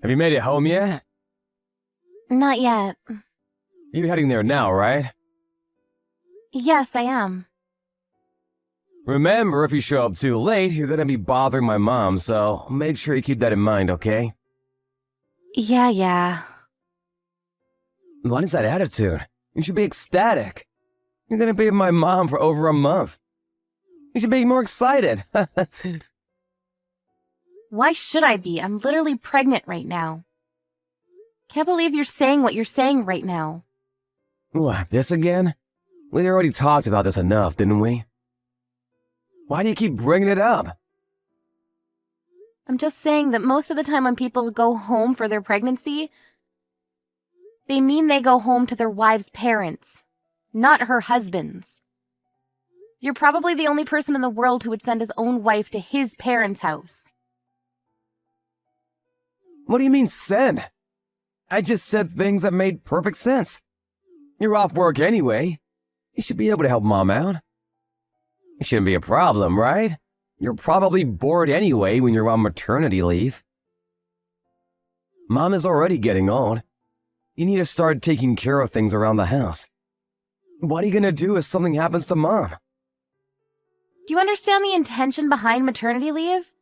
Have you made it home yet? Not yet. You're heading there now, right? Yes, I am. Remember, if you show up too late, you're gonna be bothering my mom, so make sure you keep that in mind, okay? Yeah. What is that attitude? You should be ecstatic. You're gonna be with my mom for over a month. You should be more excited. Why should I be? I'm literally pregnant right now. Can't believe you're saying what you're saying right now. What, this again? We already talked about this enough, didn't we? Why do you keep bringing it up? I'm just saying that most of the time when people go home for their pregnancy, they mean they go home to their wife's parents, not her husband's. You're probably the only person in the world who would send his own wife to his parents' house. What do you mean, send? I just said things that made perfect sense. You're off work anyway. You should be able to help Mom out. It shouldn't be a problem, right? You're probably bored anyway when you're on maternity leave. Mom is already getting old. You need to start taking care of things around the house. What are you gonna do if something happens to Mom? Do you understand the intention behind maternity leave?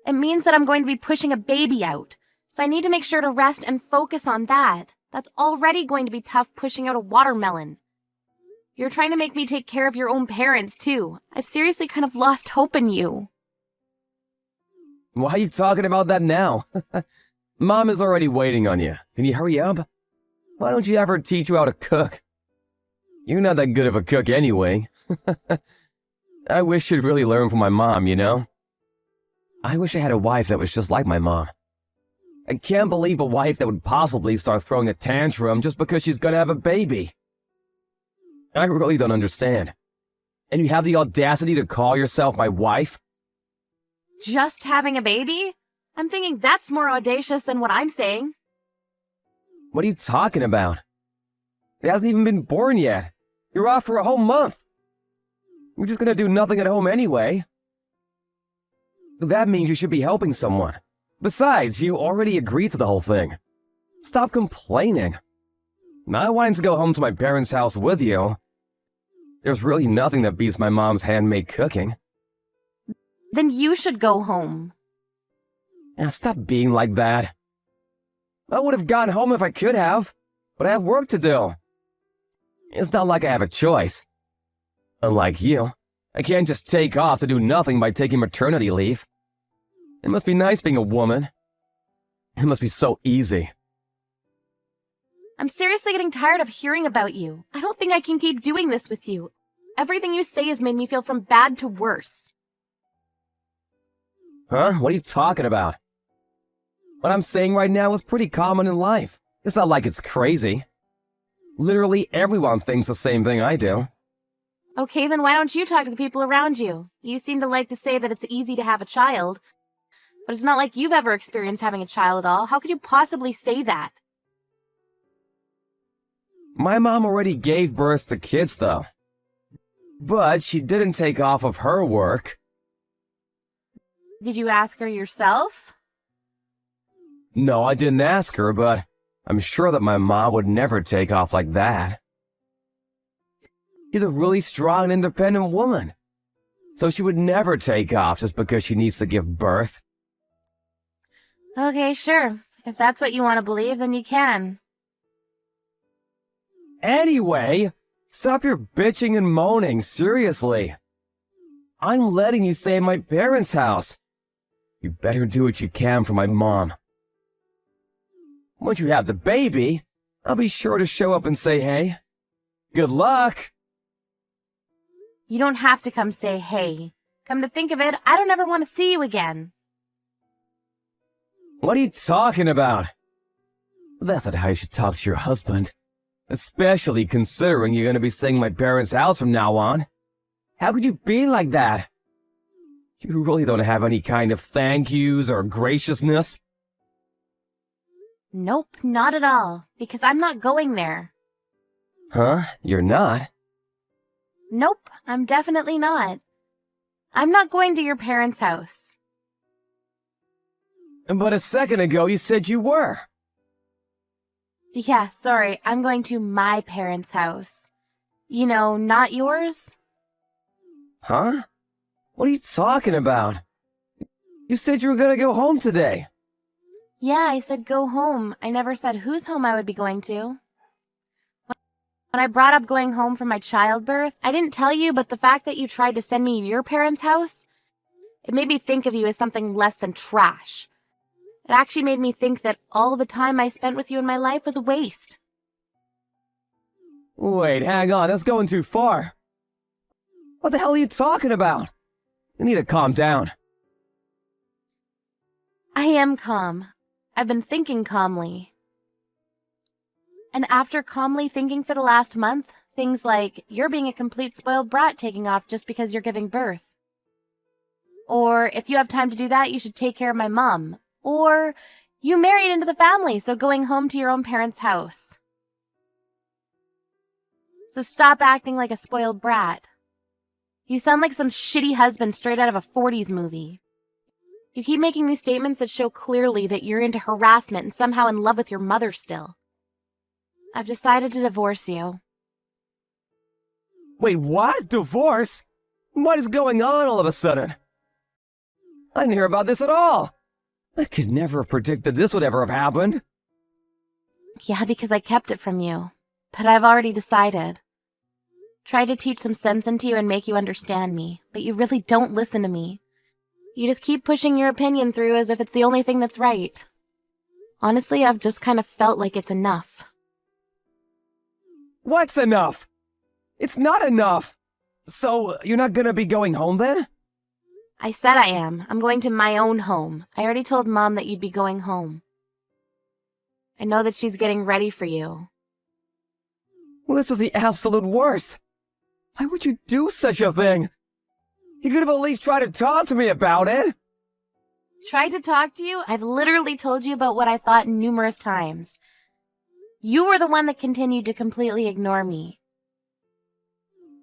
It means that I'm going to be pushing a baby out, so I need to make sure to rest and focus on that. That's already going to be tough pushing out a watermelon. You're trying to make me take care of your own parents, too. I've seriously kind of lost hope in you. Why are you talking about that now? Mom is already waiting on you. Can you hurry up? Why don't you have her teach you how to cook? You're not that good of a cook anyway. I wish you'd really learn from my mom, you know? I wish I had a wife that was just like my mom. I can't believe a wife that would possibly start throwing a tantrum just because she's gonna have a baby. I really don't understand. And you have the audacity to call yourself my wife? Just having a baby? I'm thinking that's more audacious than what I'm saying. What are you talking about? It hasn't even been born yet. You're off for a whole month. You're just gonna do nothing at home anyway. That means you should be helping someone. Besides, you already agreed to the whole thing. Stop complaining. I wanted to go home to my parents' house with you. There's really nothing that beats my mom's handmade cooking. Then you should go home. Now stop being like that. I would have gone home if I could have, but I have work to do. It's not like I have a choice. Unlike you, I can't just take off to do nothing by taking maternity leave. It must be nice being a woman. It must be so easy. I'm seriously getting tired of hearing about you. I don't think I can keep doing this with you. Everything you say has made me feel from bad to worse. Huh? What are you talking about? What I'm saying right now is pretty common in life. It's not like it's crazy. Literally everyone thinks the same thing I do. Okay, then why don't you talk to the people around you? You seem to like to say that it's easy to have a child, but it's not like you've ever experienced having a child at all. How could you possibly say that? My mom already gave birth to kids, though. But she didn't take off of her work. Did you ask her yourself? No, I didn't ask her, but I'm sure that my mom would never take off like that. She's a really strong and independent woman. So she would never take off just because she needs to give birth. Okay, sure. If that's what you want to believe, then you can. Anyway, stop your bitching and moaning, seriously. I'm letting you stay at my parents' house. You better do what you can for my mom. Once you have the baby, I'll be sure to show up and say hey. Good luck! You don't have to come say hey. Come to think of it, I don't ever want to see you again. What are you talking about? That's not how you should talk to your husband. Especially considering you're going to be staying at my parents' house from now on. How could you be like that? You really don't have any kind of thank yous or graciousness? Nope, not at all, because I'm not going there. Huh? You're not? Nope, I'm definitely not. I'm not going to your parents' house. But a second ago you said you were. Yeah, sorry, I'm going to my parents' house. You know, not yours? Huh? What are you talking about? You said you were gonna go home today. Yeah, I said go home. I never said whose home I would be going to. When I brought up going home from my childbirth, I didn't tell you, but the fact that you tried to send me to your parents' house, it made me think of you as something less than trash. It actually made me think that all the time I spent with you in my life was a waste. Wait, hang on, that's going too far. What the hell are you talking about? You need to calm down. I am calm. I've been thinking calmly. And after calmly thinking for the last month, things like you're being a complete spoiled brat taking off just because you're giving birth. Or if you have time to do that, you should take care of my mom. Or you married into the family, so going home to your own parents' house. So stop acting like a spoiled brat. You sound like some shitty husband straight out of a 40s movie. You keep making these statements that show clearly that you're into harassment and somehow in love with your mother still. I've decided to divorce you. Wait, what? Divorce? What is going on all of a sudden? I didn't hear about this at all. I could never have predicted this would ever have happened. Yeah, because I kept it from you. But I've already decided. Tried to teach some sense into you and make you understand me, but you really don't listen to me. You just keep pushing your opinion through as if it's the only thing that's right. Honestly, I've just kind of felt like it's enough. What's enough? It's not enough. So, you're not gonna be going home then? I said I am. I'm going to my own home. I already told Mom that you'd be going home. I know that she's getting ready for you. Well, this is the absolute worst. Why would you do such a thing? You could have at least tried to talk to me about it. Tried to talk to you? I've literally told you about what I thought numerous times. You were the one that continued to completely ignore me.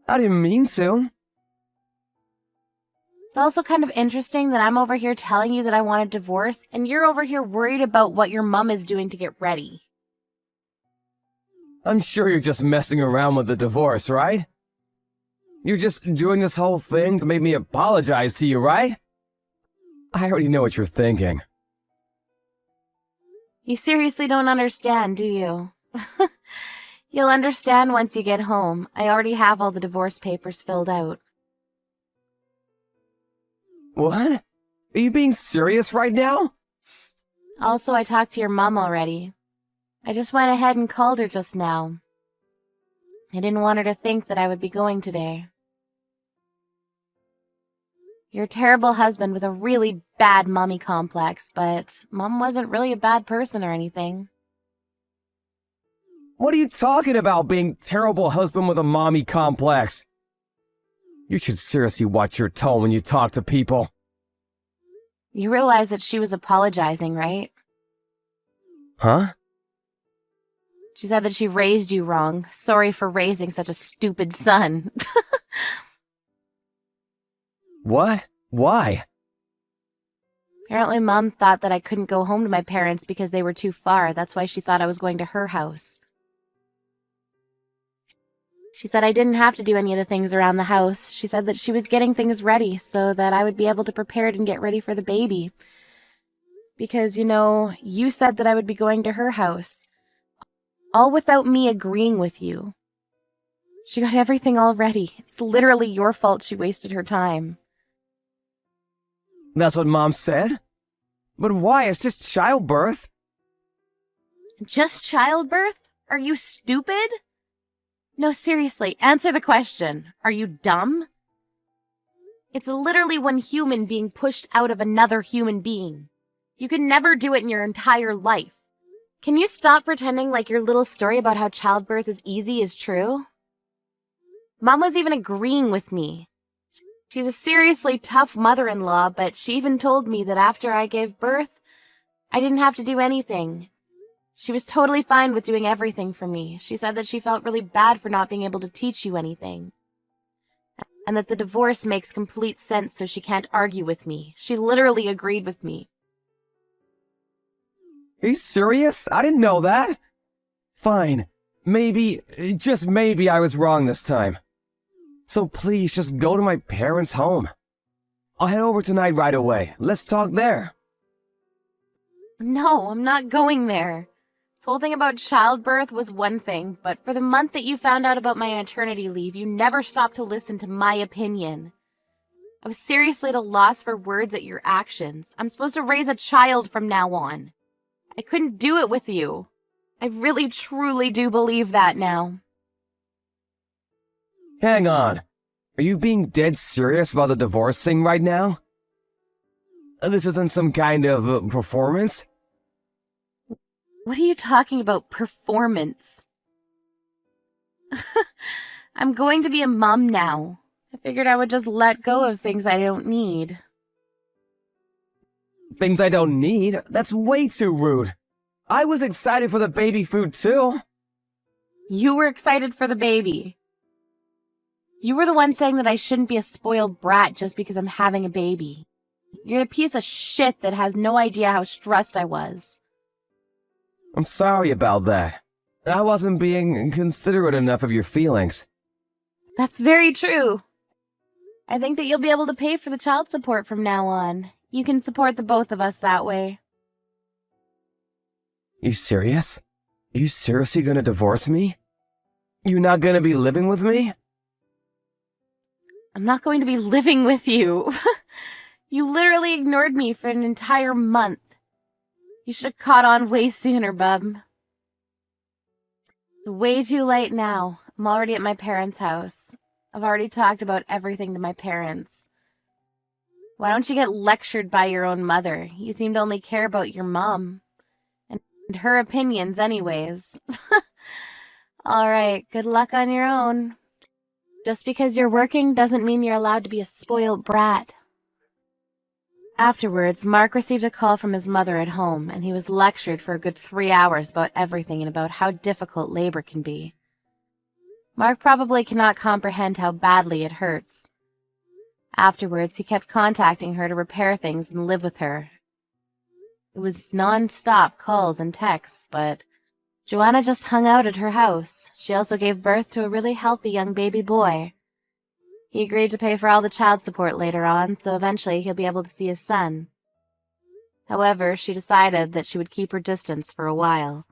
I didn't mean to. It's also kind of interesting that I'm over here telling you that I want a divorce, and you're over here worried about what your mom is doing to get ready. I'm sure you're just messing around with the divorce, right? You're just doing this whole thing to make me apologize to you, right? I already know what you're thinking. You seriously don't understand, do you? You'll understand once you get home. I already have all the divorce papers filled out. What? Are you being serious right now? Also, I talked to your mom already. I just went ahead and called her just now. I didn't want her to think that I would be going today. You're a terrible husband with a really bad mommy complex, but Mom wasn't really a bad person or anything. What are you talking about, being terrible husband with a mommy complex? You should seriously watch your tone when you talk to people. You realize that she was apologizing, right? Huh? She said that she raised you wrong. Sorry for raising such a stupid son. What? Why? Apparently Mom thought that I couldn't go home to my parents because they were too far. That's why she thought I was going to her house. She said I didn't have to do any of the things around the house. She said that she was getting things ready so that I would be able to prepare it and get ready for the baby. Because, you know, you said that I would be going to her house. All without me agreeing with you. She got everything all ready. It's literally your fault she wasted her time. That's what Mom said? But why? It's just childbirth. Just childbirth? Are you stupid? No, seriously, answer the question. Are you dumb? It's literally one human being pushed out of another human being. You could never do it in your entire life. Can you stop pretending like your little story about how childbirth is easy is true? Mom was even agreeing with me. She's a seriously tough mother-in-law, but she even told me that after I gave birth, I didn't have to do anything. She was totally fine with doing everything for me. She said that she felt really bad for not being able to teach you anything. And that the divorce makes complete sense so she can't argue with me. She literally agreed with me. Are you serious? I didn't know that. Fine. Maybe, just maybe I was wrong this time. So please just go to my parents' home. I'll head over tonight right away. Let's talk there. No, I'm not going there. This whole thing about childbirth was one thing, but for the month that you found out about my maternity leave, you never stopped to listen to my opinion. I was seriously at a loss for words at your actions. I'm supposed to raise a child from now on. I couldn't do it with you. I really, truly do believe that now. Hang on. Are you being dead serious about the divorce thing right now? This isn't some kind of performance? What are you talking about, performance? I'm going to be a mom now. I figured I would just let go of things I don't need. Things I don't need? That's way too rude. I was excited for the baby food too. You were excited for the baby. You were the one saying that I shouldn't be a spoiled brat just because I'm having a baby. You're a piece of shit that has no idea how stressed I was. I'm sorry about that. I wasn't being considerate enough of your feelings. That's very true. I think that you'll be able to pay for the child support from now on. You can support the both of us that way. You serious? Are you seriously gonna divorce me? You're not gonna be living with me? I'm not going to be living with you. You literally ignored me for an entire month. You should have caught on way sooner, bub. It's way too late now. I'm already at my parents' house. I've already talked about everything to my parents. Why don't you get lectured by your own mother? You seem to only care about your mom. And her opinions anyways. Alright, good luck on your own. Just because you're working doesn't mean you're allowed to be a spoiled brat. Afterwards, Mark received a call from his mother at home, and he was lectured for a good 3 hours about everything and about how difficult labor can be. Mark probably cannot comprehend how badly it hurts. Afterwards, he kept contacting her to repair things and live with her. It was non-stop calls and texts, but Joanna just hung out at her house. She also gave birth to a really healthy young baby boy. He agreed to pay for all the child support later on, so eventually he'll be able to see his son. However, she decided that she would keep her distance for a while.